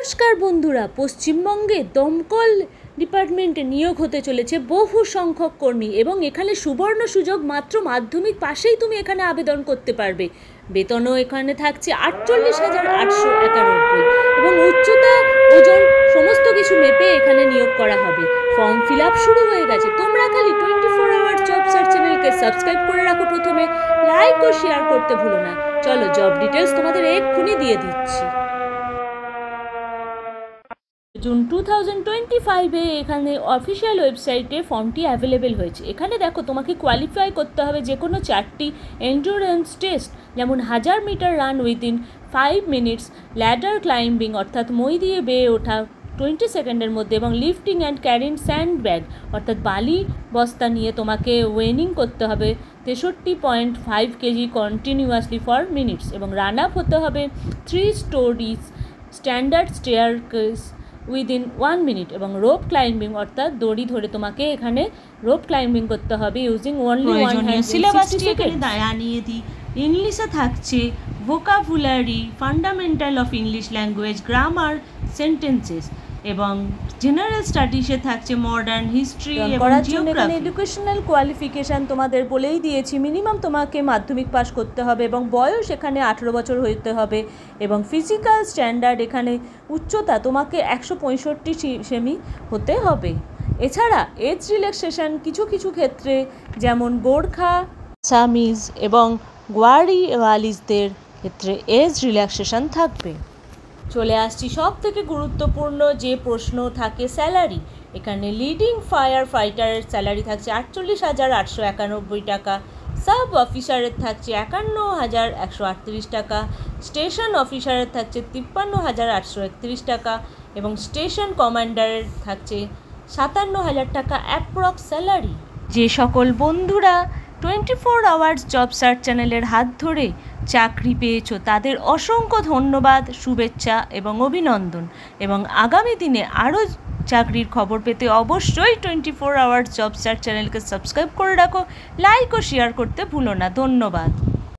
নমস্কার বন্ধুরা, পশ্চিমবঙ্গে দমকল ডিপার্টমেন্টে নিয়োগ হতে চলেছে বহু সংখ্যক কর্মী এবং এখানে সুবর্ণ সুযোগ। মাত্র মাধ্যমিক পাশেই তুমি এখানে আবেদন করতে পারবে। বেতনও এখানে থাকছে 48,891 এবং উচ্চতা, ওজন সমস্ত কিছু মেপে এখানে নিয়োগ করা হবে। ফর্ম ফিল আপ শুরু হয়ে গেছে। তোমরা খালি 24 আওয়ার্স জব সার্চ চ্যানেলকে সাবস্ক্রাইব করে রাখো। প্রথমে লাইক ও শেয়ার করতে ভুলো না। চলো, জব ডিটেলস তোমাদের এক্ষুনি দিয়ে দিচ্ছি। জুন 2025-এ এখানে অফিসিয়াল ওয়েবসাইটে ফর্মটি অ্যাভেলেবেল হয়েছে। এখানে দেখো, তোমাকে কোয়ালিফাই করতে হবে যে কোনো 4টি এন্ডুরেন্স টেস্ট, যেমন 1000 metre run within 5 minutes, ladder climbing অর্থাৎ মই দিয়ে বেয়ে ওঠা 20 সেকেন্ডের মধ্যে, এবং lifting and carrying sand bag অর্থাৎ বালি বস্তা নিয়ে তোমাকে ওয়েনিং করতে হবে 63.5 কেজি কন্টিনিউয়াসলি ফর মিনিটস, এবং রান আপ হতে হবে 3 storeys standard staircase within 1 minute, এবং রোপ ক্লাইম্বিং অর্থাৎ দড়ি ধরে তোমাকে এখানে রোপ ক্লাইম্বিং করতে হবে ইউজিং অনলি ওয়ান হ্যান্ড। সিলেবাসটি এখানে জানিয়ে দিই। ইংলিশে থাকছে vocabulary, fundamental of English language, grammar, sentences, এবং জেনারেল স্টাডিজে থাকছে মডার্ন হিস্ট্রি এবং জিওগ্রাফি। এডুকেশনাল কোয়ালিফিকেশান তোমাদের বলেই দিয়েছি। মিনিমাম তোমাকে মাধ্যমিক পাস করতে হবে এবং বয়স এখানে 18 বছর হতে হবে, এবং ফিজিক্যাল স্ট্যান্ডার্ড এখানে উচ্চতা তোমাকে 165 সেমি হতে হবে। এছাড়া এজ রিল্যাক্সেশন কিছু কিছু ক্ষেত্রে, যেমন গোর্খা, সামিজ এবং গোয়ারিওয়ালিসদের ক্ষেত্রে এজ রিল্যাক্সেশন থাকবে। চলে আসছি সব থেকে গুরুত্বপূর্ণ যে প্রশ্ন থাকে, স্যালারি। এখানে লিডিং ফায়ার ফাইটারের স্যালারি থাকছে 48,891 টাকা, সাব অফিসারের থাকছে 51,138 টাকা, স্টেশন অফিসারের থাকছে 53,831 টাকা, এবং স্টেশন কমান্ডারের থাকছে 57,000 টাকা অ্যাপ্রক্স স্যালারি। যে সকল বন্ধুরা 24 আওয়ার্স জব সার্চ চ্যানেলের হাত ধরে চাকরি পেয়েছো তাদের অসংখ্য ধন্যবাদ, শুভেচ্ছা এবং অভিনন্দন। এবং আগামী দিনে আরও চাকরির খবর পেতে অবশ্যই 24 আওয়ার্স জব সার্চ চ্যানেলকে সাবস্ক্রাইব করে রাখো, লাইক ও শেয়ার করতে ভুলো না। ধন্যবাদ।